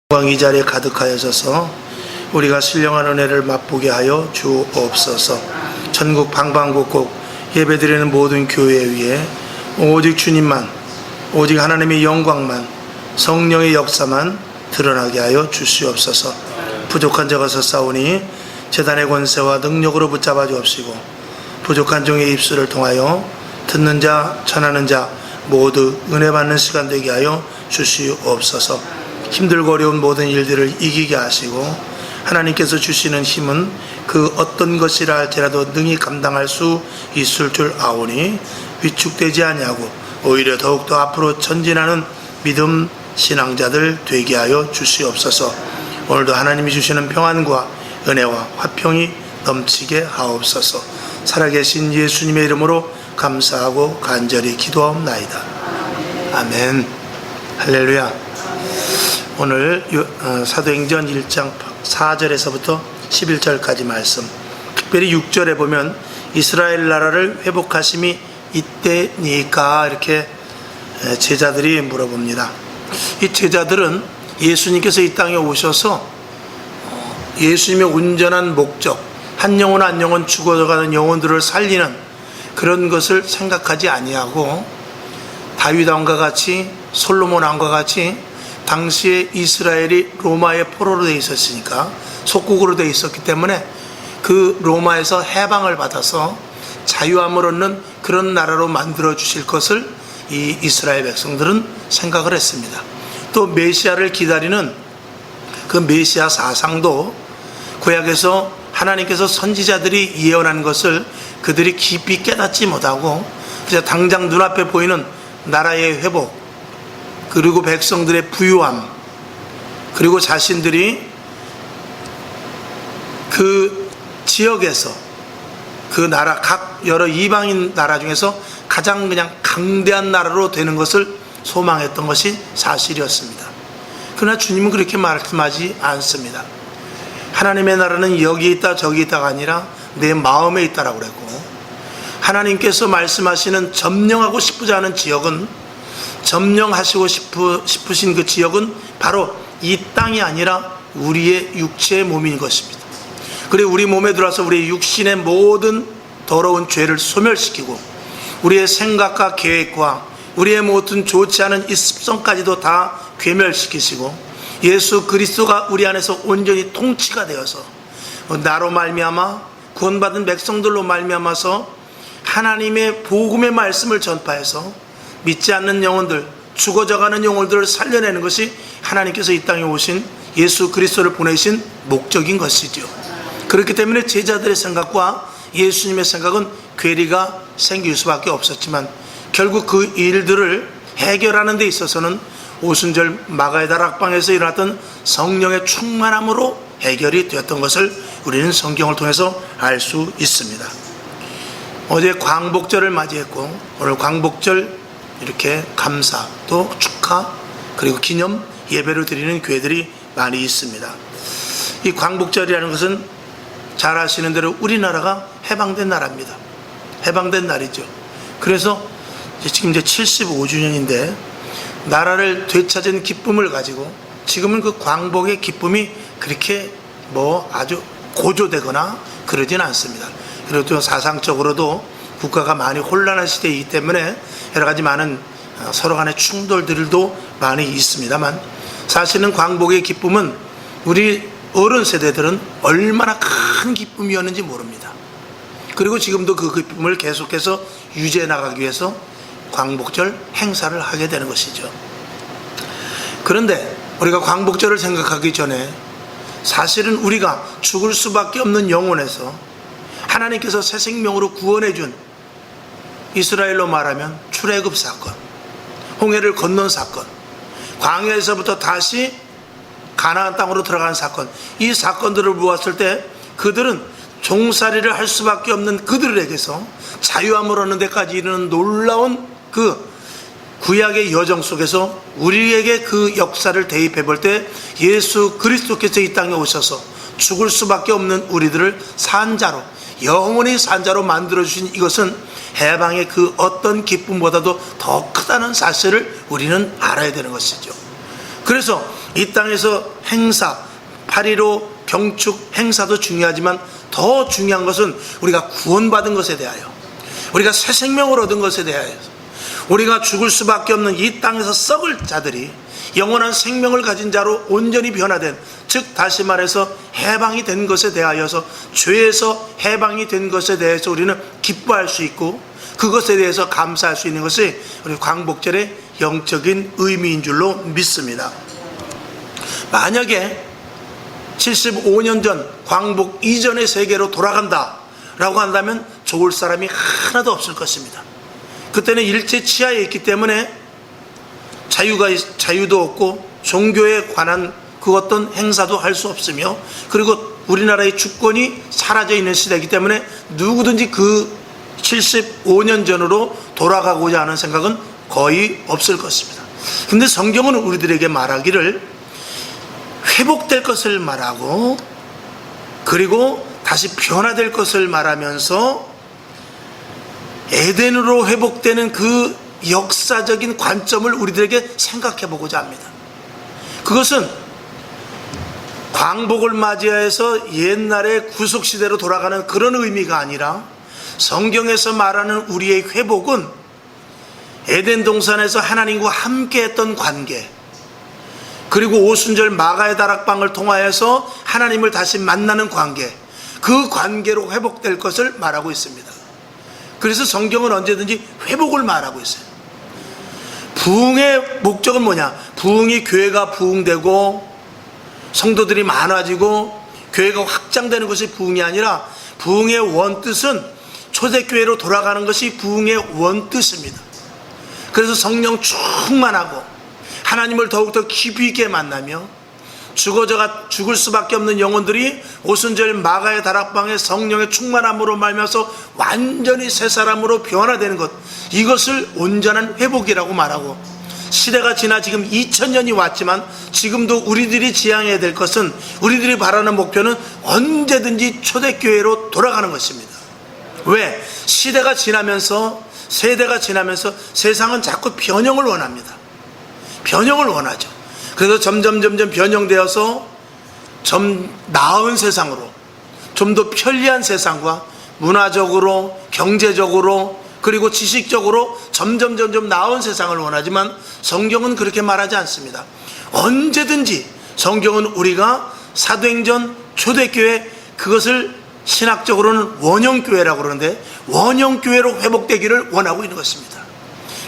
영광 이 자리에 가득하여져서 우리가 신령한 은혜를 맛보게 하여 주옵소서. 전국 방방곡곡 예배드리는 모든 교회 위에 오직 주님만, 오직 하나님의 영광만, 성령의 역사만 드러나게 하여 주시옵소서. 부족한 자가 섰사오니 제단의 권세와 능력으로 붙잡아 주옵시고, 부족한 종의 입술을 통하여 듣는 자, 전하는 자 모두 은혜 받는 시간 되게 하여 주시옵소서. 힘들고 어려운 모든 일들을 이기게 하시고, 하나님께서 주시는 힘은 그 어떤 것이라 할지라도 능히 감당할 수 있을 줄 아오니 위축되지 아니하고 오히려 더욱더 앞으로 전진하는 믿음 신앙자들 되게 하여 주시옵소서. 오늘도 하나님이 주시는 평안과 은혜와 화평이 넘치게 하옵소서. 살아계신 예수님의 이름으로 감사하고 간절히 기도하옵나이다. 아멘. 할렐루야. 오늘 사도행전 1장 4절에서부터 11절까지 말씀, 특별히 6절에 보면 이스라엘 나라를 회복하심이 이때니까 이렇게 제자들이 물어봅니다. 이 제자들은 예수님께서 이 땅에 오셔서 예수님의 온전한 목적, 한 영혼 한 영혼 죽어가는 영혼들을 살리는 그런 것을 생각하지 아니하고, 다윗 왕과 같이, 솔로몬 왕과 같이 당시에 이스라엘이 로마의 포로로 되어 있었으니까, 속국으로 되어 있었기 때문에 그 로마에서 해방을 받아서 자유함을 얻는 그런 나라로 만들어 주실 것을 이 이스라엘 백성들은 생각을 했습니다. 또 메시아를 기다리는 그 메시아 사상도 구약에서 하나님께서 선지자들이 예언한 것을 그들이 깊이 깨닫지 못하고, 그래서 당장 눈앞에 보이는 나라의 회복, 그리고 백성들의 부유함, 그리고 자신들이 그 지역에서 그 나라, 각 여러 이방인 나라 중에서 가장 그냥 강대한 나라로 되는 것을 소망했던 것이 사실이었습니다. 그러나 주님은 그렇게 말씀하지 않습니다. 하나님의 나라는 여기 있다 저기 있다가 아니라 내 마음에 있다라고 그랬고, 하나님께서 말씀하시는 점령하고 싶지 않은 지역은, 점령하시고 싶으신 그 지역은 바로 이 땅이 아니라 우리의 육체의 몸인 것입니다. 그리고 우리 몸에 들어와서 우리 육신의 모든 더러운 죄를 소멸시키고, 우리의 생각과 계획과 우리의 모든 좋지 않은 이 습성까지도 다 괴멸시키시고, 예수 그리스도가 우리 안에서 온전히 통치가 되어서 나로 말미암아 구원받은 백성들로 말미암아서 하나님의 복음의 말씀을 전파해서 믿지 않는 영혼들, 죽어져가는 영혼들을 살려내는 것이 하나님께서 이 땅에 오신 예수 그리스도를 보내신 목적인 것이죠. 그렇기 때문에 제자들의 생각과 예수님의 생각은 괴리가 생길 수밖에 없었지만, 결국 그 일들을 해결하는 데 있어서는 오순절 마가의 다락방에서 일어났던 성령의 충만함으로 해결이 되었던 것을 우리는 성경을 통해서 알 수 있습니다. 어제 광복절을 맞이했고, 오늘 광복절 이렇게 감사, 또 축하, 그리고 기념 예배를 드리는 교회들이 많이 있습니다. 이 광복절이라는 것은 잘 아시는 대로 우리나라가 해방된 나라입니다. 해방된 날이죠. 그래서 지금 이제 75주년인데 나라를 되찾은 기쁨을 가지고, 지금은 그 광복의 기쁨이 그렇게 아주 고조되거나 그러진 않습니다. 그리고 또 사상적으로도 국가가 많이 혼란한 시대이기 때문에 여러 가지 많은 서로 간의 충돌들도 많이 있습니다만, 사실은 광복의 기쁨은 우리 어른 세대들은 얼마나 큰 기쁨이었는지 모릅니다. 그리고 지금도 그 기쁨을 계속해서 유지해 나가기 위해서 광복절 행사를 하게 되는 것이죠. 그런데 우리가 광복절을 생각하기 전에 사실은 우리가 죽을 수밖에 없는 영혼에서 하나님께서 새 생명으로 구원해 준, 이스라엘로 말하면 출애굽 사건, 홍해를 건넌 사건, 광야에서부터 다시 가나안 땅으로 들어가는 사건, 이 사건들을 보았을 때 그들은 종살이를 할 수밖에 없는 그들에게서 자유함을 얻는 데까지 이르는 놀라운 그 구약의 여정 속에서 우리에게 그 역사를 대입해 볼 때, 예수 그리스도께서 이 땅에 오셔서 죽을 수밖에 없는 우리들을 산자로, 영원히 산자로 만들어주신 이것은 해방의 그 어떤 기쁨보다도 더 크다는 사실을 우리는 알아야 되는 것이죠. 그래서 이 땅에서 행사, 8.15 경축 행사도 중요하지만 더 중요한 것은 우리가 구원받은 것에 대하여, 우리가 새 생명을 얻은 것에 대하여, 우리가 죽을 수밖에 없는 이 땅에서 썩을 자들이 영원한 생명을 가진 자로 온전히 변화된, 즉 다시 말해서 해방이 된 것에 대하여서, 죄에서 해방이 된 것에 대해서 우리는 기뻐할 수 있고 그것에 대해서 감사할 수 있는 것이 우리 광복절의 영적인 의미인 줄로 믿습니다. 만약에 75년 전 광복 이전의 세계로 돌아간다 라고 한다면 좋을 사람이 하나도 없을 것입니다. 그때는 일제 치하에 있기 때문에 자유도 없고 종교에 관한 그 어떤 행사도 할 수 없으며, 그리고 우리나라의 주권이 사라져 있는 시대이기 때문에 누구든지 그 75년 전으로 돌아가고자 하는 생각은 거의 없을 것입니다. 근데 성경은 우리들에게 말하기를 회복될 것을 말하고, 그리고 다시 변화될 것을 말하면서 에덴으로 회복되는 그 역사적인 관점을 우리들에게 생각해 보고자 합니다. 그것은 광복을 맞이해서 옛날의 구속시대로 돌아가는 그런 의미가 아니라, 성경에서 말하는 우리의 회복은 에덴 동산에서 하나님과 함께 했던 관계, 그리고 오순절 마가의 다락방을 통하여서 하나님을 다시 만나는 관계, 그 관계로 회복될 것을 말하고 있습니다. 그래서 성경은 언제든지 회복을 말하고 있어요. 부흥의 목적은 뭐냐? 부흥이 교회가 부흥되고 성도들이 많아지고 교회가 확장되는 것이 부흥이 아니라, 부흥의 원뜻은 초대교회로 돌아가는 것이 부흥의 원뜻입니다. 그래서 성령 충만하고 하나님을 더욱더 깊이 있게 만나며 죽을 수밖에 없는 영혼들이 오순절 마가의 다락방에 성령의 충만함으로 말미암아서 완전히 새 사람으로 변화되는 것, 이것을 온전한 회복이라고 말하고, 시대가 지나 지금 2000년이 왔지만 지금도 우리들이 지향해야 될 것은, 우리들이 바라는 목표는 언제든지 초대교회로 돌아가는 것입니다. 왜? 시대가 지나면서, 세대가 지나면서 세상은 자꾸 변형을 원합니다. 변형을 원하죠. 그래서 점점 변형되어서 좀 나은 세상으로, 좀 더 편리한 세상과 문화적으로, 경제적으로, 그리고 지식적으로 점점 나은 세상을 원하지만 성경은 그렇게 말하지 않습니다. 언제든지 성경은 우리가 사도행전 초대교회, 그것을 신학적으로는 원형교회라고 그러는데 원형교회로 회복되기를 원하고 있는 것입니다.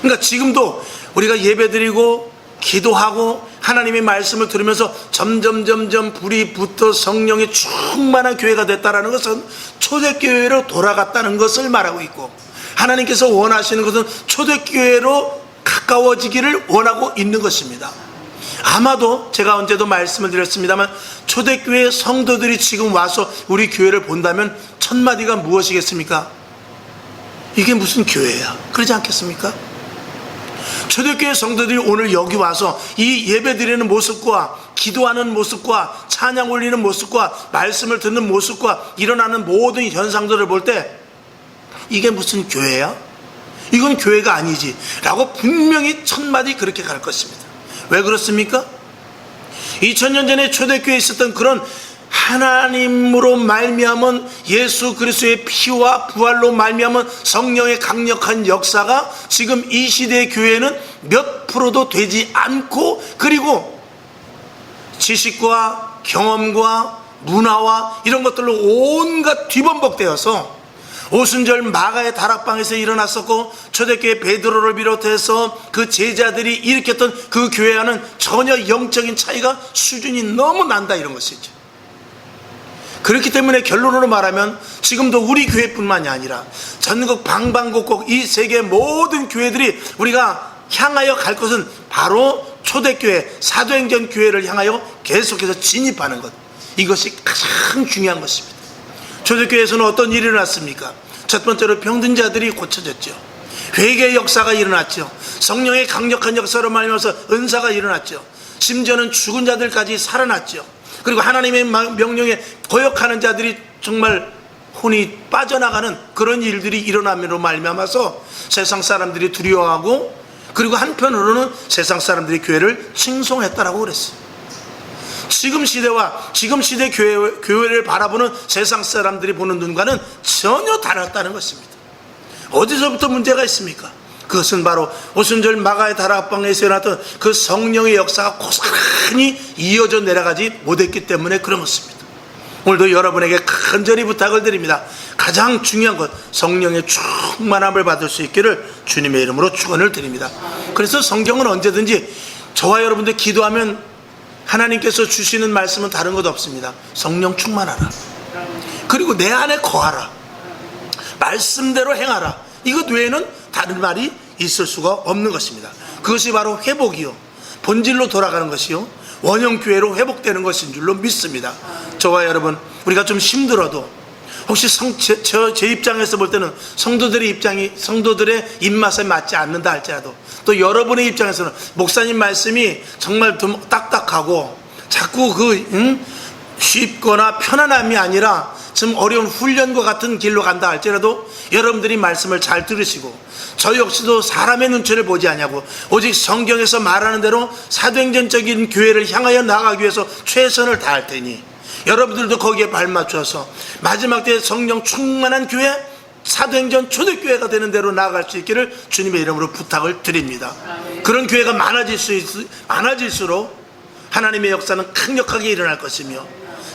그러니까 지금도 우리가 예배드리고 기도하고 하나님의 말씀을 들으면서 점점 불이 붙어 성령이 충만한 교회가 됐다는 것은 초대교회로 돌아갔다는 것을 말하고 있고, 하나님께서 원하시는 것은 초대교회로 가까워지기를 원하고 있는 것입니다. 아마도 제가 언제도 말씀을 드렸습니다만, 초대교회 성도들이 지금 와서 우리 교회를 본다면 첫 마디가 무엇이겠습니까? 이게 무슨 교회야? 그러지 않겠습니까? 초대교회 성도들이 오늘 여기 와서 이 예배 드리는 모습과 기도하는 모습과 찬양 올리는 모습과 말씀을 듣는 모습과 일어나는 모든 현상들을 볼 때 이게 무슨 교회야? 이건 교회가 아니지 라고 분명히 첫 마디 그렇게 갈 것입니다. 왜 그렇습니까? 2000년 전에 초대교회에 있었던 그런 하나님으로 말미암은 예수 그리스도의 피와 부활로 말미암은 성령의 강력한 역사가 지금 이 시대의 교회는 몇 프로도 되지 않고, 그리고 지식과 경험과 문화와 이런 것들로 온갖 뒤범벅되어서 오순절 마가의 다락방에서 일어났었고, 초대교회 베드로를 비롯해서 그 제자들이 일으켰던 그 교회와는 전혀 영적인 차이가, 수준이 너무 난다, 이런 것이죠. 그렇기 때문에 결론으로 말하면 지금도 우리 교회뿐만이 아니라 전국 방방곡곡 이 세계 모든 교회들이 우리가 향하여 갈 것은 바로 초대교회, 사도행전 교회를 향하여 계속해서 진입하는 것, 이것이 가장 중요한 것입니다. 초대교회에서는 어떤 일이 일어났습니까? 첫 번째로 병든 자들이 고쳐졌죠. 회개의 역사가 일어났죠. 성령의 강력한 역사로 말미암아서 은사가 일어났죠. 심지어는 죽은 자들까지 살아났죠. 그리고 하나님의 명령에 거역하는 자들이 정말 혼이 빠져나가는 그런 일들이 일어남으로 말미암아서 세상 사람들이 두려워하고, 그리고 한편으로는 세상 사람들이 교회를 칭송했다라고 그랬어요. 지금 시대와 지금 시대 교회를 바라보는 세상 사람들이 보는 눈과는 전혀 다르다는 것입니다. 어디서부터 문제가 있습니까? 그것은 바로 오순절 마가의 다락방에서 일어났던 그 성령의 역사가 고스란히 이어져 내려가지 못했기 때문에 그런 것입니다. 오늘도 여러분에게 간절히 부탁을 드립니다. 가장 중요한 것, 성령의 충만함을 받을 수 있기를 주님의 이름으로 축원을 드립니다. 그래서 성경은 언제든지 저와 여러분들 기도하면 하나님께서 주시는 말씀은 다른 것 없습니다. 성령 충만하라, 그리고 내 안에 거하라, 말씀대로 행하라. 이것 외에는 다른 말이 있을 수가 없는 것입니다. 그것이 바로 회복이요, 본질로 돌아가는 것이요, 원형교회로 회복되는 것인 줄로 믿습니다. 저와 여러분, 우리가 좀 힘들어도 혹시 제 입장에서 볼 때는 성도들의 입맛에 맞지 않는다 할지라도, 또 여러분의 입장에서는 목사님 말씀이 정말 좀 딱딱하고 자꾸 쉽거나 편안함이 아니라 좀 어려운 훈련과 같은 길로 간다 할지라도 여러분들이 말씀을 잘 들으시고, 저 역시도 사람의 눈치를 보지 않냐고 오직 성경에서 말하는 대로 사도행전적인 교회를 향하여 나아가기 위해서 최선을 다할 테니 여러분들도 거기에 발맞춰서 마지막 때에 성령 충만한 교회, 사도행전 초대교회가 되는 대로 나아갈 수 있기를 주님의 이름으로 부탁을 드립니다. 그런 교회가 많아질수록 하나님의 역사는 강력하게 일어날 것이며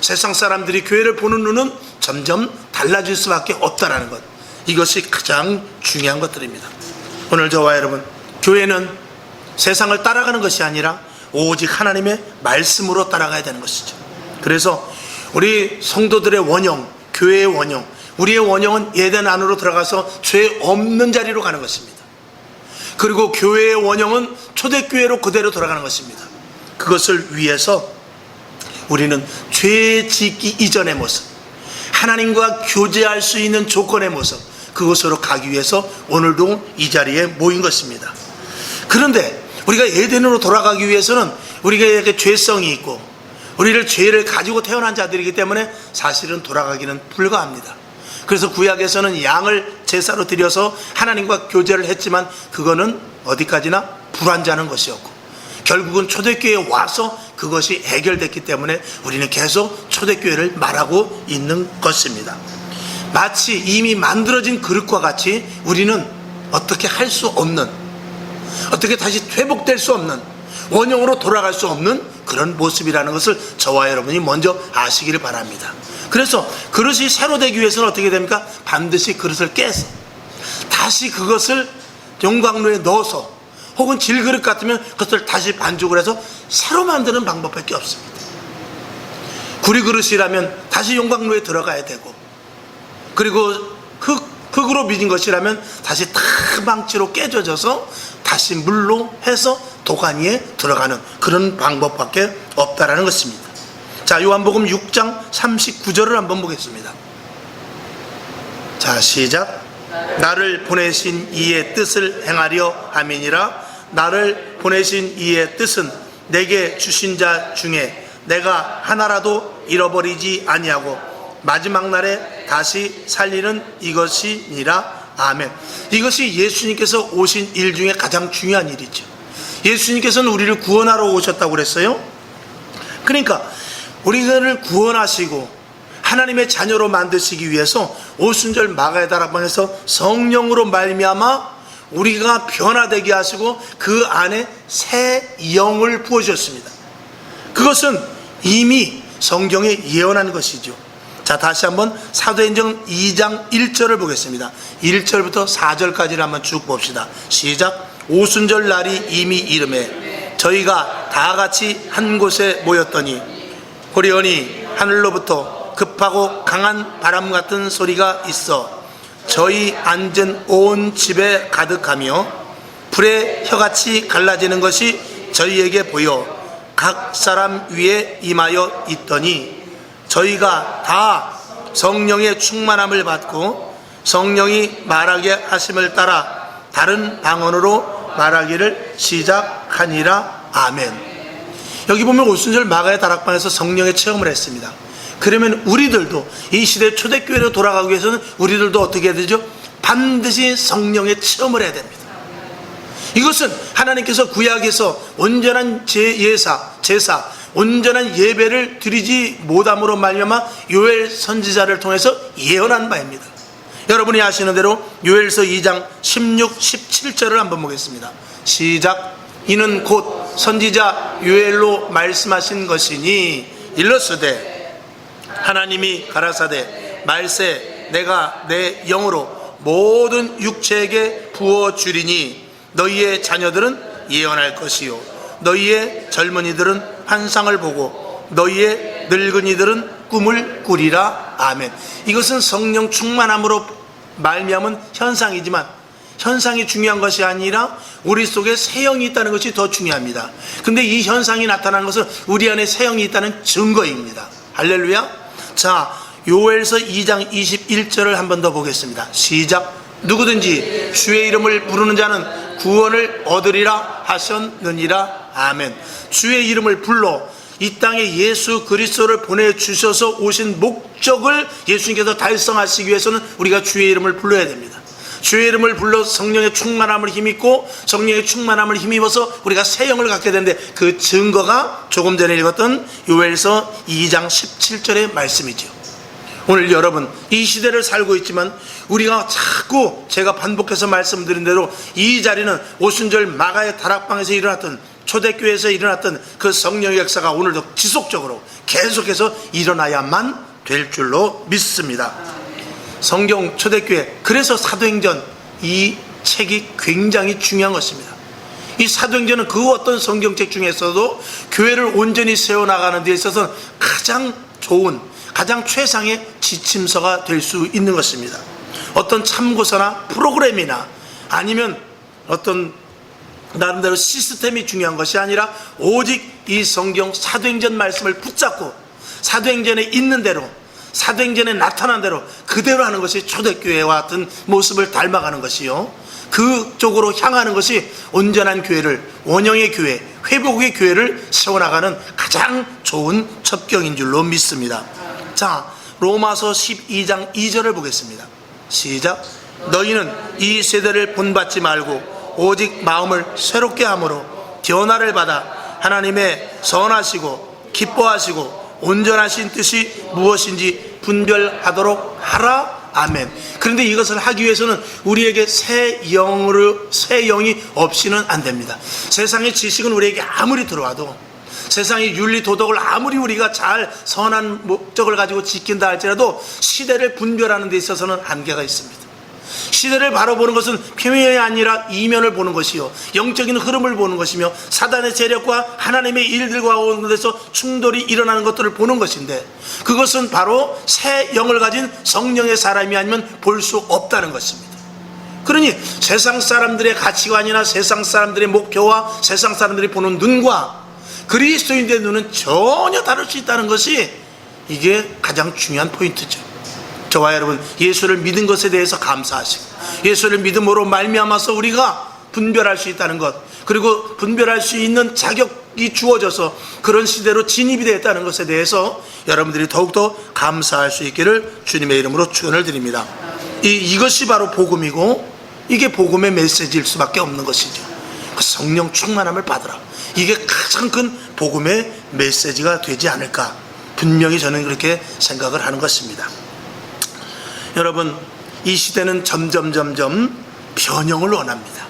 세상 사람들이 교회를 보는 눈은 점점 달라질 수밖에 없다는 것, 이것이 가장 중요한 것들입니다. 오늘 저와 여러분, 교회는 세상을 따라가는 것이 아니라 오직 하나님의 말씀으로 따라가야 되는 것이죠. 그래서 우리 성도들의 원형, 교회의 원형, 우리의 원형은 예전 안으로 들어가서 죄 없는 자리로 가는 것입니다. 그리고 교회의 원형은 초대교회로 그대로 돌아가는 것입니다. 그것을 위해서 우리는 죄 짓기 이전의 모습, 하나님과 교제할 수 있는 조건의 모습, 그것으로 가기 위해서 오늘도 이 자리에 모인 것입니다. 그런데 우리가 에덴으로 돌아가기 위해서는 우리에게 죄성이 있고 우리를 죄를 가지고 태어난 자들이기 때문에 사실은 돌아가기는 불가합니다. 그래서 구약에서는 양을 제사로 드려서 하나님과 교제를 했지만 그거는 어디까지나 불완전한 것이었고, 결국은 초대교회에 와서 그것이 해결됐기 때문에 우리는 계속 초대교회를 말하고 있는 것입니다. 마치 이미 만들어진 그릇과 같이 우리는 어떻게 할 수 없는, 어떻게 다시 회복될 수 없는, 원형으로 돌아갈 수 없는 그런 모습이라는 것을 저와 여러분이 먼저 아시기를 바랍니다. 그래서 그릇이 새로 되기 위해서는 어떻게 됩니까? 반드시 그릇을 깨서 다시 그것을 용광로에 넣어서, 혹은 질그릇 같으면 그것을 다시 반죽을 해서 새로 만드는 방법밖에 없습니다. 구리그릇이라면 다시 용광로에 들어가야 되고, 그리고 흙으로 빚은 것이라면 다시 다 망치로 깨져져서 다시 물로 해서 도가니에 들어가는 그런 방법밖에 없다라는 것입니다. 자, 요한복음 6장 39절을 한번 보겠습니다. 자, 시작. 나를 보내신 이의 뜻을 행하려 함이니라. 나를 보내신 이의 뜻은 내게 주신 자 중에 내가 하나라도 잃어버리지 아니하고 마지막 날에 다시 살리는 이것이니라. 아멘. 이것이 예수님께서 오신 일 중에 가장 중요한 일이죠. 예수님께서는 우리를 구원하러 오셨다고 그랬어요. 그러니까 우리를 구원하시고 하나님의 자녀로 만드시기 위해서 오순절 마가의 다락방에서 성령으로 말미암아 우리가 변화되게 하시고 그 안에 새 영을 부어주셨습니다. 그것은 이미 성경에 예언한 것이죠. 자, 다시 한번 사도행전 2장 1절을 보겠습니다. 1절부터 4절까지를 한번 쭉 봅시다. 시작. 오순절 날이 이미 이르매 저희가 다 같이 한 곳에 모였더니 호련히 하늘로부터 급하고 강한 바람 같은 소리가 있어 저희 앉은 온 집에 가득하며 불의 혀같이 갈라지는 것이 저희에게 보여 각 사람 위에 임하여 있더니 저희가 다 성령의 충만함을 받고 성령이 말하게 하심을 따라 다른 방언으로 말하기를 시작하니라. 아멘. 여기 보면 오순절 마가의 다락방에서 성령의 체험을 했습니다. 그러면 우리들도 이 시대 초대교회로 돌아가기 위해서는 우리들도 어떻게 해야 되죠? 반드시 성령의 체험을 해야 됩니다. 이것은 하나님께서 구약에서 온전한 제사, 온전한 예배를 드리지 못함으로 말미암아 요엘 선지자를 통해서 예언한 바입니다. 여러분이 아시는 대로 요엘서 2장 16, 17절을 한번 보겠습니다. 시작. 이는 곧 선지자 요엘로 말씀하신 것이니 일러스되 하나님이 가라사대 말세 내가 내 영으로 모든 육체에게 부어주리니 너희의 자녀들은 예언할 것이요 너희의 젊은이들은 환상을 보고 너희의 늙은이들은 꿈을 꾸리라. 아멘. 이것은 성령 충만함으로 말미암은 현상이지만 현상이 중요한 것이 아니라 우리 속에 새 영이 있다는 것이 더 중요합니다. 근데 이 현상이 나타나는 것은 우리 안에 새 영이 있다는 증거입니다. 할렐루야. 자, 요엘서 2장 21절을 한 번 더 보겠습니다. 시작. 누구든지 주의 이름을 부르는 자는 구원을 얻으리라 하셨느니라. 아멘. 주의 이름을 불러 이 땅에 예수 그리스도를 보내주셔서 오신 목적을 예수님께서 달성하시기 위해서는 우리가 주의 이름을 불러야 됩니다. 주의 이름을 불러 성령의 충만함을 힘입고 성령의 충만함을 힘입어서 우리가 새 영을 갖게 되는데 그 증거가 조금 전에 읽었던 요엘서 2장 17절의 말씀이죠. 오늘 여러분 이 시대를 살고 있지만 우리가 자꾸 제가 반복해서 말씀드린 대로 이 자리는 오순절 마가의 다락방에서 일어났던 초대교회에서 일어났던 그 성령의 역사가 오늘도 지속적으로 계속해서 일어나야만 될 줄로 믿습니다. 성경 초대교회, 그래서 사도행전 이 책이 굉장히 중요한 것입니다. 이 사도행전은 그 어떤 성경책 중에서도 교회를 온전히 세워나가는 데 있어서 가장 좋은, 가장 최상의 지침서가 될 수 있는 것입니다. 어떤 참고서나 프로그램이나 아니면 어떤 나름대로 시스템이 중요한 것이 아니라 오직 이 성경 사도행전 말씀을 붙잡고 사도행전에 있는 대로, 사도행전에 나타난 대로 그대로 하는 것이 초대교회와 같은 모습을 닮아가는 것이요, 그쪽으로 향하는 것이 온전한 교회를, 원형의 교회, 회복의 교회를 세워나가는 가장 좋은 첩경인 줄로 믿습니다. 자, 로마서 12장 2절을 보겠습니다. 시작. 너희는 이 세대를 본받지 말고 오직 마음을 새롭게 함으로 변화를 받아 하나님의 선하시고 기뻐하시고 온전하신 뜻이 무엇인지 분별하도록 하라. 아멘. 그런데 이것을 하기 위해서는 우리에게 새 영이 없이는 안 됩니다. 세상의 지식은 우리에게 아무리 들어와도, 세상의 윤리 도덕을 아무리 우리가 잘 선한 목적을 가지고 지킨다 할지라도 시대를 분별하는 데 있어서는 한계가 있습니다. 시대를 바라보는 것은 표면이 아니라 이면을 보는 것이요, 영적인 흐름을 보는 것이며 사단의 세력과 하나님의 일들과 오는 데서 충돌이 일어나는 것들을 보는 것인데, 그것은 바로 새 영을 가진 성령의 사람이 아니면 볼 수 없다는 것입니다. 그러니 세상 사람들의 가치관이나 세상 사람들의 목표와 세상 사람들이 보는 눈과 그리스도인의 눈은 전혀 다를 수 있다는 것이 이게 가장 중요한 포인트죠. 저와 여러분, 예수를 믿은 것에 대해서 감사하시고 예수를 믿음으로 말미암아서 우리가 분별할 수 있다는 것, 그리고 분별할 수 있는 자격이 주어져서 그런 시대로 진입이 되었다는 것에 대해서 여러분들이 더욱더 감사할 수 있기를 주님의 이름으로 축원을 드립니다. 이것이 바로 복음이고 이게 복음의 메시지일 수밖에 없는 것이죠. 그 성령 충만함을 받으라, 이게 가장 큰 복음의 메시지가 되지 않을까, 분명히 저는 그렇게 생각을 하는 것입니다. 여러분, 이 시대는 점점 변형을 원합니다.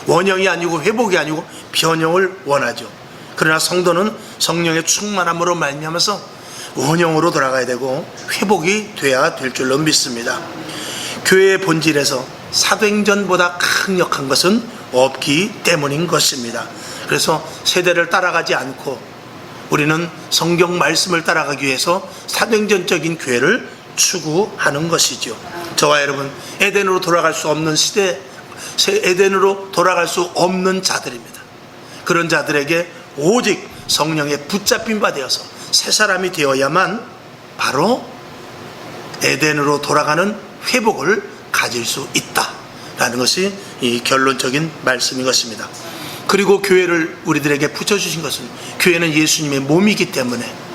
원형이 아니고 회복이 아니고 변형을 원하죠. 그러나 성도는 성령의 충만함으로 말미암아서 원형으로 돌아가야 되고 회복이 돼야 될 줄로 믿습니다. 교회의 본질에서 사도행전보다 강력한 것은 없기 때문인 것입니다. 그래서 세대를 따라가지 않고 우리는 성경 말씀을 따라가기 위해서 사도행전적인 교회를 추구하는 것이죠. 저와 여러분, 에덴으로 돌아갈 수 없는 시대, 에덴으로 돌아갈 수 없는 자들입니다. 그런 자들에게 오직 성령에 붙잡힌 바 되어서 새 사람이 되어야만 바로 에덴으로 돌아가는 회복을 가질 수 있다라는 것이 이 결론적인 말씀인 것입니다. 그리고 교회를 우리들에게 붙여주신 것은, 교회는 예수님의 몸이기 때문에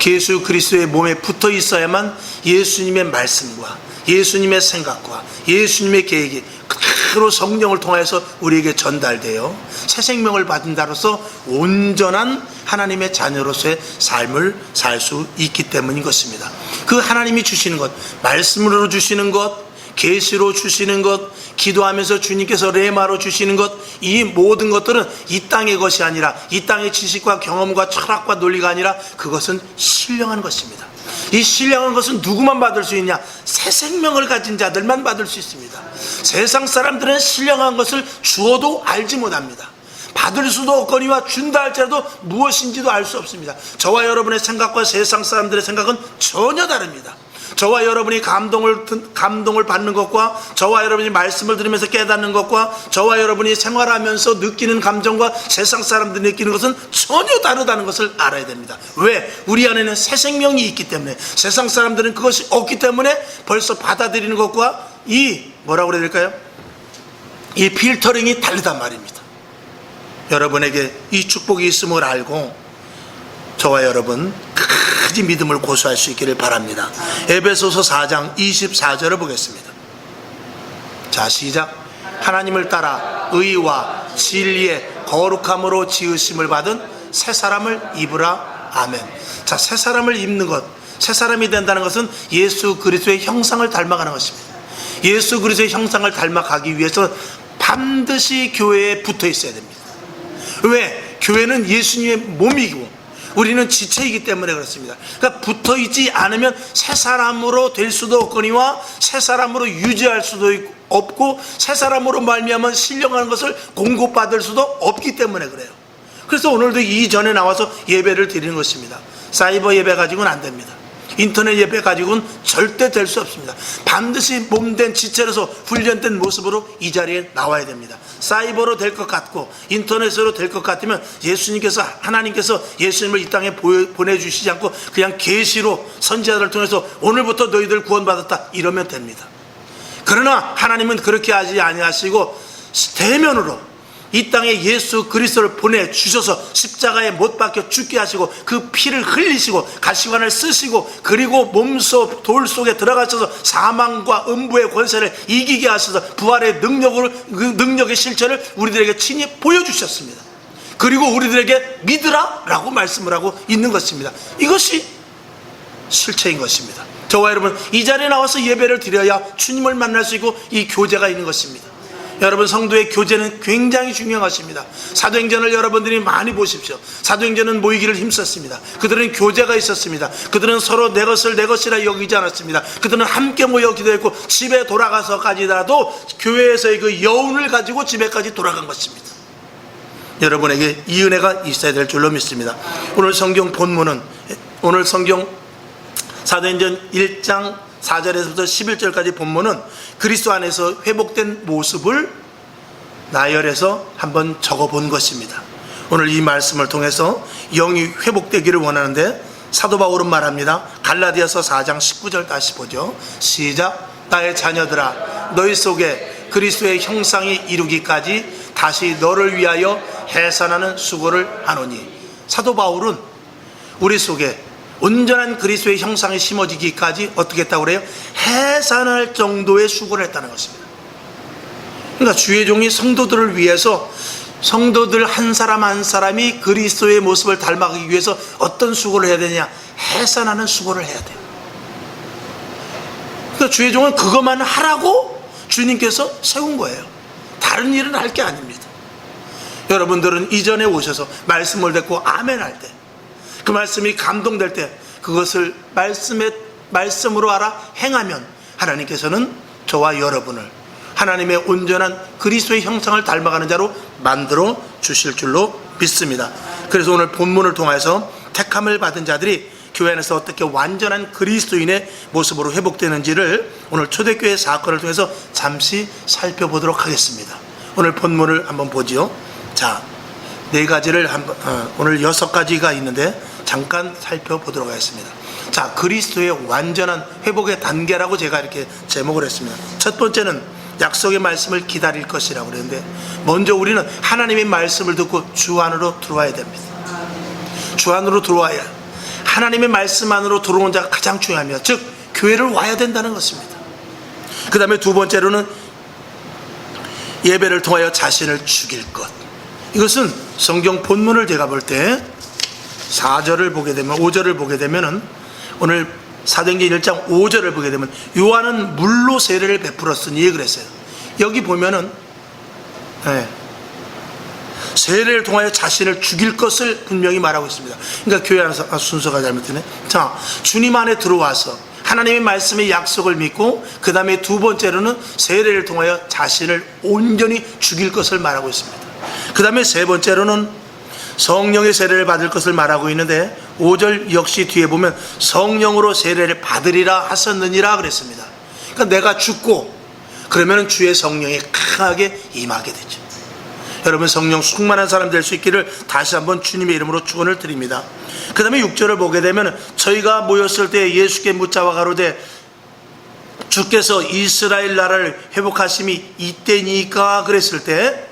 예수 그리스도의 몸에 붙어 있어야만 예수님의 말씀과 예수님의 생각과 예수님의 계획이 그대로 성령을 통해서 우리에게 전달되어 새 생명을 받은 자로서 온전한 하나님의 자녀로서의 삶을 살 수 있기 때문인 것입니다. 그 하나님이 주시는 것, 말씀으로 주시는 것, 계시로 주시는 것, 기도하면서 주님께서 레마로 주시는 것, 이 모든 것들은 이 땅의 것이 아니라, 이 땅의 지식과 경험과 철학과 논리가 아니라 그것은 신령한 것입니다. 이 신령한 것은 누구만 받을 수 있냐? 새 생명을 가진 자들만 받을 수 있습니다. 세상 사람들은 신령한 것을 주어도 알지 못합니다. 받을 수도 없거니와 준다 할지라도 무엇인지도 알 수 없습니다. 저와 여러분의 생각과 세상 사람들의 생각은 전혀 다릅니다. 저와 여러분이 감동을 받는 것과, 저와 여러분이 말씀을 들으면서 깨닫는 것과, 저와 여러분이 생활하면서 느끼는 감정과 세상 사람들이 느끼는 것은 전혀 다르다는 것을 알아야 됩니다. 왜? 우리 안에는 새 생명이 있기 때문에. 세상 사람들은 그것이 없기 때문에 벌써 받아들이는 것과 뭐라고 그래야 될까요? 이 필터링이 다르단 말입니다. 여러분에게 이 축복이 있음을 알고 저와 여러분 끝까지 믿음을 고수할 수 있기를 바랍니다. 에베소서 4장 24절을 보겠습니다. 자, 시작. 하나님을 따라 의와 진리의 거룩함으로 지으심을 받은 새 사람을 입으라. 아멘. 자, 새 사람을 입는 것, 새 사람이 된다는 것은 예수 그리스도의 형상을 닮아가는 것입니다. 예수 그리스도의 형상을 닮아가기 위해서 반드시 교회에 붙어 있어야 됩니다. 왜? 교회는 예수님의 몸이고 우리는 지체이기 때문에 그렇습니다. 그러니까 붙어있지 않으면 새 사람으로 될 수도 없거니와 새 사람으로 유지할 수도 없고 새 사람으로 말미암아 신령한 것을 공급받을 수도 없기 때문에 그래요. 그래서 오늘도 이전에 나와서 예배를 드리는 것입니다. 사이버 예배 가지고는 안 됩니다. 인터넷 예배 가지고는 절대 될 수 없습니다. 반드시 몸된 지체로서 훈련된 모습으로 이 자리에 나와야 됩니다. 사이버로 될 것 같고 인터넷으로 될 것 같으면 하나님께서 예수님을 이 땅에 보내주시지 않고 그냥 계시로 선지자들을 통해서 오늘부터 너희들 구원받았다 이러면 됩니다. 그러나 하나님은 그렇게 하지 아니하시고 대면으로 이 땅에 예수 그리스도를 보내주셔서 십자가에 못 박혀 죽게 하시고 그 피를 흘리시고 가시관을 쓰시고 그리고 몸속 돌 속에 들어가셔서 사망과 음부의 권세를 이기게 하셔서 부활의 능력의 실체를 우리들에게 친히 보여주셨습니다. 그리고 우리들에게 믿으라 라고 말씀을 하고 있는 것입니다. 이것이 실체인 것입니다. 저와 여러분 이 자리에 나와서 예배를 드려야 주님을 만날 수 있고 이 교제가 있는 것입니다. 여러분 성도의 교제는 굉장히 중요한 것입니다. 사도행전을 여러분들이 많이 보십시오. 사도행전은 모이기를 힘썼습니다. 그들은 교제가 있었습니다. 그들은 서로 내 것을 내 것이라 여기지 않았습니다. 그들은 함께 모여 기도했고 집에 돌아가서까지라도 교회에서의 그 여운을 가지고 집에까지 돌아간 것입니다. 여러분에게 이 은혜가 있어야 될 줄로 믿습니다. 오늘 성경 본문은 오늘 성경 사도행전 1장 4절에서부터 11절까지 본문은 그리스도 안에서 회복된 모습을 나열해서 한번 적어본 것입니다. 오늘 이 말씀을 통해서 영이 회복되기를 원하는데 사도 바울은 말합니다. 갈라디아서 4장 19절 다시 보죠. 시작. 나의 자녀들아 너희 속에 그리스도의 형상이 이루기까지 다시 너를 위하여 해산하는 수고를 하노니. 사도 바울은 우리 속에 온전한 그리스도의 형상이 심어지기까지 어떻게 했다고 그래요? 해산할 정도의 수고를 했다는 것입니다. 그러니까 주의 종이 성도들을 위해서 성도들 한 사람 한 사람이 그리스도의 모습을 닮아가기 위해서 어떤 수고를 해야 되냐? 해산하는 수고를 해야 돼요. 그러니까 주의 종은 그것만 하라고 주님께서 세운 거예요. 다른 일은 할 게 아닙니다. 여러분들은 이전에 오셔서 말씀을 듣고 아멘 할 때 그 말씀이 감동될 때 그것을 말씀으로 알아 행하면 하나님께서는 저와 여러분을 하나님의 온전한 그리스도의 형상을 닮아가는 자로 만들어 주실 줄로 믿습니다. 그래서 오늘 본문을 통해서 택함을 받은 자들이 교회 안에서 어떻게 완전한 그리스도인의 모습으로 회복되는지를 오늘 초대교회 사건을 통해서 잠시 살펴보도록 하겠습니다. 오늘 본문을 한번 보지요. 자, 네 가지를 오늘 6가지가 있는데 잠깐 살펴보도록 하겠습니다. 자, 그리스도의 완전한 회복의 단계라고 제가 이렇게 제목을 했습니다. 첫 번째는 약속의 말씀을 기다릴 것이라고 그랬는데 먼저 우리는 하나님의 말씀을 듣고 주 안으로 들어와야 됩니다. 주 안으로 들어와야 하나님의 말씀 안으로 들어오는 자가 가장 중요합니다. 즉 교회를 와야 된다는 것입니다. 그 다음에 두 번째로는 예배를 통하여 자신을 죽일 것. 이것은 성경 본문을 제가 볼 때 4절을 보게 되면, 5절을 보게 되면은, 오늘 사도행전 1장 5절을 보게 되면 요한은 물로 세례를 베풀었으니 그랬어요. 여기 보면은 세례를 통하여 자신을 죽일 것을 분명히 말하고 있습니다. 그러니까 교회 안에서 순서가 잘못되네. 자, 주님 안에 들어와서 하나님의 말씀의 약속을 믿고, 그 다음에 두 번째로는 세례를 통하여 자신을 온전히 죽일 것을 말하고 있습니다. 그 다음에 세 번째로는 성령의 세례를 받을 것을 말하고 있는데, 5절 역시 뒤에 보면 성령으로 세례를 받으리라 하셨느니라 그랬습니다. 그러니까 내가 죽고 그러면 주의 성령이 강하게 임하게 되죠. 여러분, 성령 충만한 사람 될 수 있기를 다시 한번 주님의 이름으로 축원을 드립니다. 그 다음에 6절을 보게 되면 저희가 모였을 때 예수께 묻자와 가로되 주께서 이스라엘 나라를 회복하심이 이때니까 그랬을 때,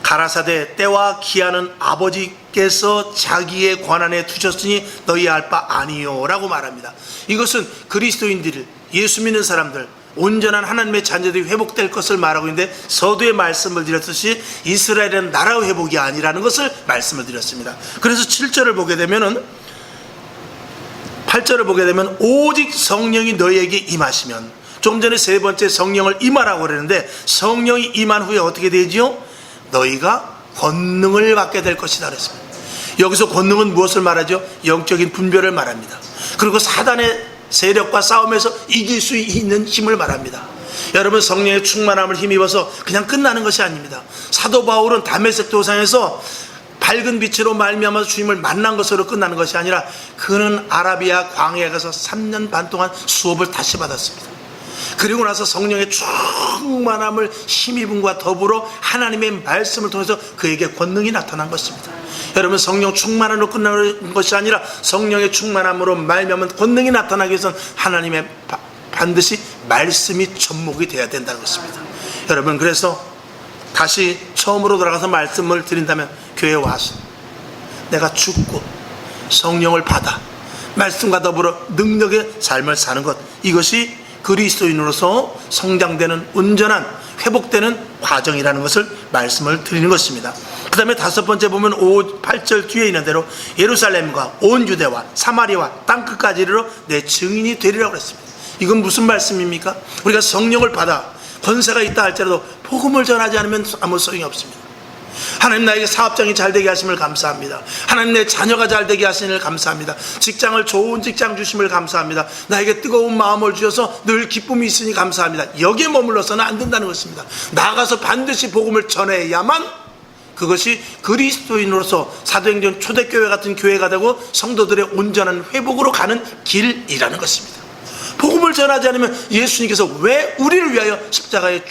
가라사대 때와 기한은 아버지께서 자기의 권한에 두셨으니 너희 알 바 아니요 라고 말합니다. 이것은 그리스도인들, 예수 믿는 사람들, 온전한 하나님의 자녀들이 회복될 것을 말하고 있는데, 서두에 말씀을 드렸듯이 이스라엘은 나라 회복이 아니라는 것을 말씀을 드렸습니다. 그래서 7절을 보게 되면은, 8절을 보게 되면 오직 성령이 너희에게 임하시면, 조금 전에 세 번째 성령을 임하라고 그랬는데, 성령이 임한 후에 어떻게 되지요? 너희가 권능을 받게 될 것이다 그랬습니다. 여기서 권능은 무엇을 말하죠? 영적인 분별을 말합니다. 그리고 사단의 세력과 싸움에서 이길 수 있는 힘을 말합니다. 여러분, 성령의 충만함을 힘입어서 그냥 끝나는 것이 아닙니다. 사도 바울은 다메섹 도상에서 밝은 빛으로 말미암아서 주님을 만난 것으로 끝나는 것이 아니라, 그는 아라비아 광야에 가서 3년 반 동안 수업을 다시 받았습니다. 그리고 나서 성령의 충만함을 힘입음과 더불어 하나님의 말씀을 통해서 그에게 권능이 나타난 것입니다. 여러분, 성령 충만함으로 끝나는 것이 아니라 성령의 충만함으로 말미암은 권능이 나타나기 위해서는 하나님의 반드시 말씀이 접목이 돼야 된다는 것입니다. 여러분, 그래서 다시 처음으로 돌아가서 말씀을 드린다면, 교회에 와서 내가 죽고 성령을 받아 말씀과 더불어 능력의 삶을 사는 것, 이것이 그리스도인으로서 성장되는 온전한 회복되는 과정이라는 것을 말씀을 드리는 것입니다. 그 다음에 다섯 번째 보면 8절 뒤에 있는 대로 예루살렘과 온 유대와 사마리아와 땅끝까지 이르러 내 증인이 되리라고 했습니다. 이건 무슨 말씀입니까? 우리가 성령을 받아 권세가 있다 할지라도 복음을 전하지 않으면 아무 소용이 없습니다. 하나님 나에게 사업장이 잘 되게 하심을 감사합니다. 하나님 내 자녀가 잘 되게 하심을 감사합니다. 직장을 좋은 직장 주심을 감사합니다. 나에게 뜨거운 마음을 주셔서 늘 기쁨이 있으니 감사합니다. 여기에 머물러서는 안 된다는 것입니다. 나가서 반드시 복음을 전해야만 그것이 그리스도인으로서 사도행전 초대교회 같은 교회가 되고 성도들의 온전한 회복으로 가는 길이라는 것입니다. 복음을 전하지 않으면 예수님께서 왜 우리를 위하여 십자가에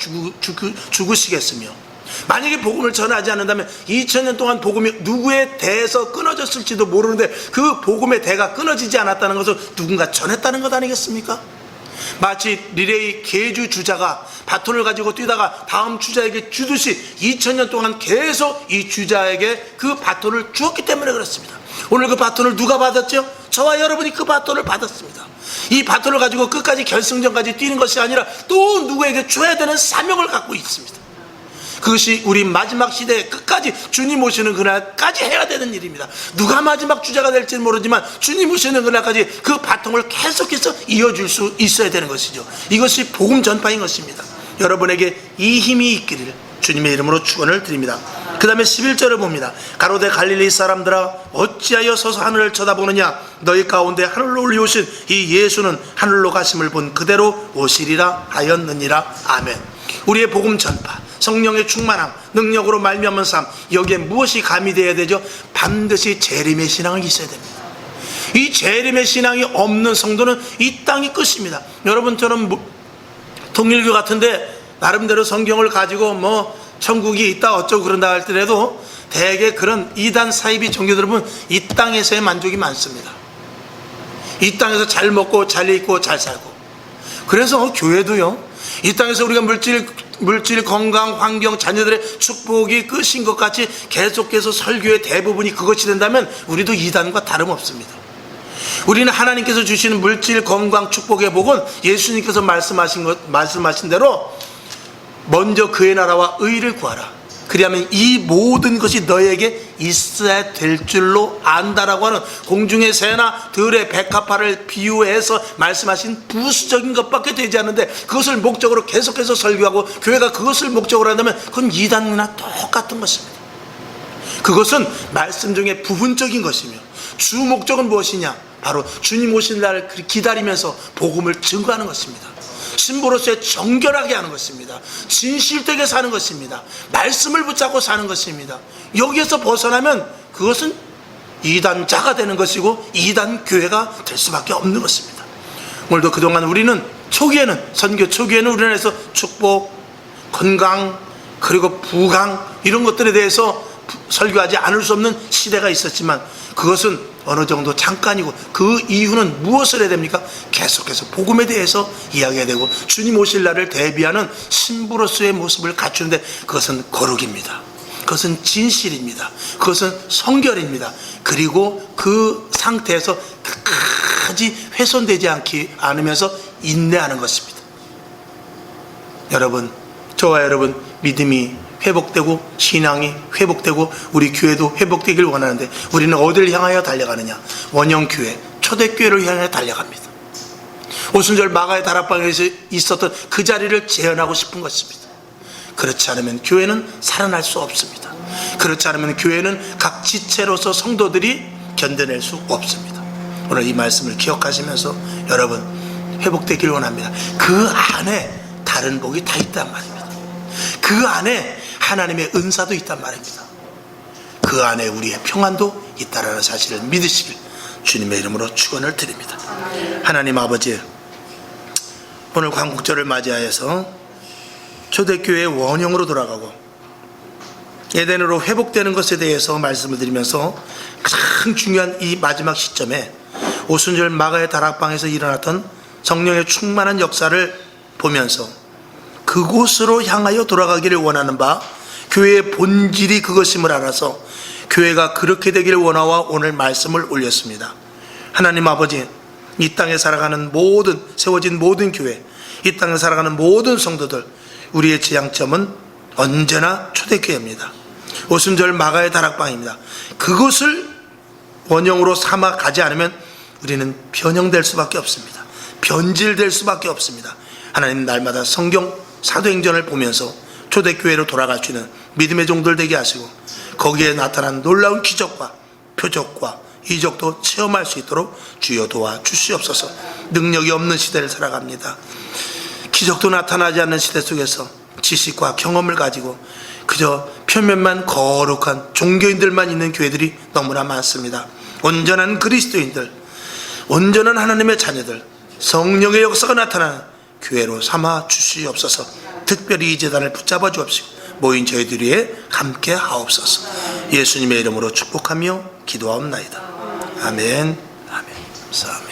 죽으시겠으며, 만약에 복음을 전하지 않는다면 2000년 동안 복음이 누구에 대해서 끊어졌을지도 모르는데, 그 복음의 대가 끊어지지 않았다는 것을 누군가 전했다는 것 아니겠습니까? 마치 리레이 계주 주자가 바톤을 가지고 뛰다가 다음 주자에게 주듯이 2000년 동안 계속 이 주자에게 그 바톤을 주었기 때문에 그렇습니다. 오늘 그 바톤을 누가 받았죠? 저와 여러분이 그 바톤을 받았습니다. 이 바톤을 가지고 끝까지 결승전까지 뛰는 것이 아니라 또 누구에게 줘야 되는 사명을 갖고 있습니다. 그것이 우리 마지막 시대에 끝까지 주님 오시는 그날까지 해야 되는 일입니다. 누가 마지막 주자가 될지는 모르지만 주님 오시는 그날까지 그 바통을 계속해서 이어줄 수 있어야 되는 것이죠. 이것이 복음 전파인 것입니다. 여러분에게 이 힘이 있기를 주님의 이름으로 축원을 드립니다. 그 다음에 11절을 봅니다. 가로되 갈릴리 사람들아 어찌하여 서서 하늘을 쳐다보느냐, 너희 가운데 하늘로 올리오신 이 예수는 하늘로 가심을 본 그대로 오시리라 하였느니라. 아멘. 우리의 복음 전파, 성령의 충만함, 능력으로 말미암은 삶, 여기에 무엇이 가미되어야 되죠? 반드시 재림의 신앙이 있어야 됩니다. 이 재림의 신앙이 없는 성도는 이 땅이 끝입니다. 여러분처럼 통일교 같은데 나름대로 성경을 가지고 천국이 있다 어쩌고 그런다 할때라도 대개 그런 이단 사이비 종교들은 보면 이 땅에서의 만족이 많습니다. 이 땅에서 잘 먹고 잘 입고 잘 살고, 그래서 교회도요, 이 땅에서 우리가 물질, 건강, 환경, 자녀들의 축복이 끝인 것 같이 계속해서 설교의 대부분이 그것이 된다면 우리도 이단과 다름없습니다. 우리는 하나님께서 주시는 물질, 건강, 축복의 복은 예수님께서 말씀하신 대로 먼저 그의 나라와 의를 구하라. 그리하면 이 모든 것이 너에게 있어야 될 줄로 안다라고 하는 공중의 새나 들의 백합화를 비유해서 말씀하신 부수적인 것밖에 되지 않는데, 그것을 목적으로 계속해서 설교하고 교회가 그것을 목적으로 한다면 그건 이단이나 똑같은 것입니다. 그것은 말씀 중에 부분적인 것이며, 주 목적은 무엇이냐? 바로 주님 오신 날을 기다리면서 복음을 증거하는 것입니다. 신부로서의 정결하게 하는 것입니다. 진실되게 사는 것입니다. 말씀을 붙잡고 사는 것입니다. 여기에서 벗어나면 그것은 이단자가 되는 것이고 이단 교회가 될 수밖에 없는 것입니다. 오늘도 그동안 우리는 선교 초기에는 우리 안에서 축복, 건강, 그리고 부강 이런 것들에 대해서 설교하지 않을 수 없는 시대가 있었지만, 그것은 어느 정도 잠깐이고 그 이유는 무엇을 해야 됩니까? 계속해서 복음에 대해서 이야기해야 되고 주님 오실 날을 대비하는 신부로서의 모습을 갖추는데, 그것은 거룩입니다. 그것은 진실입니다. 그것은 성결입니다. 그리고 그 상태에서 끝까지 훼손되지 않으면서 인내하는 것입니다. 여러분, 저와 여러분 믿음이 회복되고 신앙이 회복되고 우리 교회도 회복되길 원하는데, 우리는 어디를 향하여 달려가느냐? 원형교회, 초대교회를 향해 달려갑니다. 오순절 마가의 다락방에서 있었던 그 자리를 재현하고 싶은 것입니다. 그렇지 않으면 교회는 살아날 수 없습니다. 그렇지 않으면 교회는 각 지체로서 성도들이 견뎌낼 수 없습니다. 오늘 이 말씀을 기억하시면서 여러분 회복되길 원합니다. 그 안에 다른 복이 다 있단 말입니다. 그 안에 하나님의 은사도 있단 말입니다. 그 안에 우리의 평안도 있다라는 사실을 믿으시길 주님의 이름으로 축원을 드립니다. 하나님 아버지, 오늘 광복절을 맞이하여서 초대교회의 원형으로 돌아가고 에덴으로 회복되는 것에 대해서 말씀을 드리면서 가장 중요한 이 마지막 시점에 오순절 마가의 다락방에서 일어났던 성령의 충만한 역사를 보면서 그곳으로 향하여 돌아가기를 원하는 바, 교회의 본질이 그것임을 알아서 교회가 그렇게 되기를 원하와 오늘 말씀을 올렸습니다. 하나님 아버지, 이 땅에 살아가는 세워진 모든 교회, 이 땅에 살아가는 모든 성도들, 우리의 지향점은 언제나 초대교회입니다. 오순절 마가의 다락방입니다. 그것을 원형으로 삼아 가지 않으면 우리는 변형될 수밖에 없습니다. 변질될 수밖에 없습니다. 하나님, 날마다 성경 사도행전을 보면서 초대교회로 돌아갈 수 있는 믿음의 종들 되게 하시고, 거기에 나타난 놀라운 기적과 표적과 이적도 체험할 수 있도록 주여 도와 주시옵소서. 능력이 없는 시대를 살아갑니다. 기적도 나타나지 않는 시대 속에서 지식과 경험을 가지고 그저 표면만 거룩한 종교인들만 있는 교회들이 너무나 많습니다. 온전한 그리스도인들, 온전한 하나님의 자녀들, 성령의 역사가 나타나는 교회로 삼아 주시옵소서. 특별히 이 재단을 붙잡아 주옵시고 모인 저희들 위해 함께 하옵소서. 예수님의 이름으로 축복하며 기도하옵나이다. 아멘. 아멘. 감사합니다.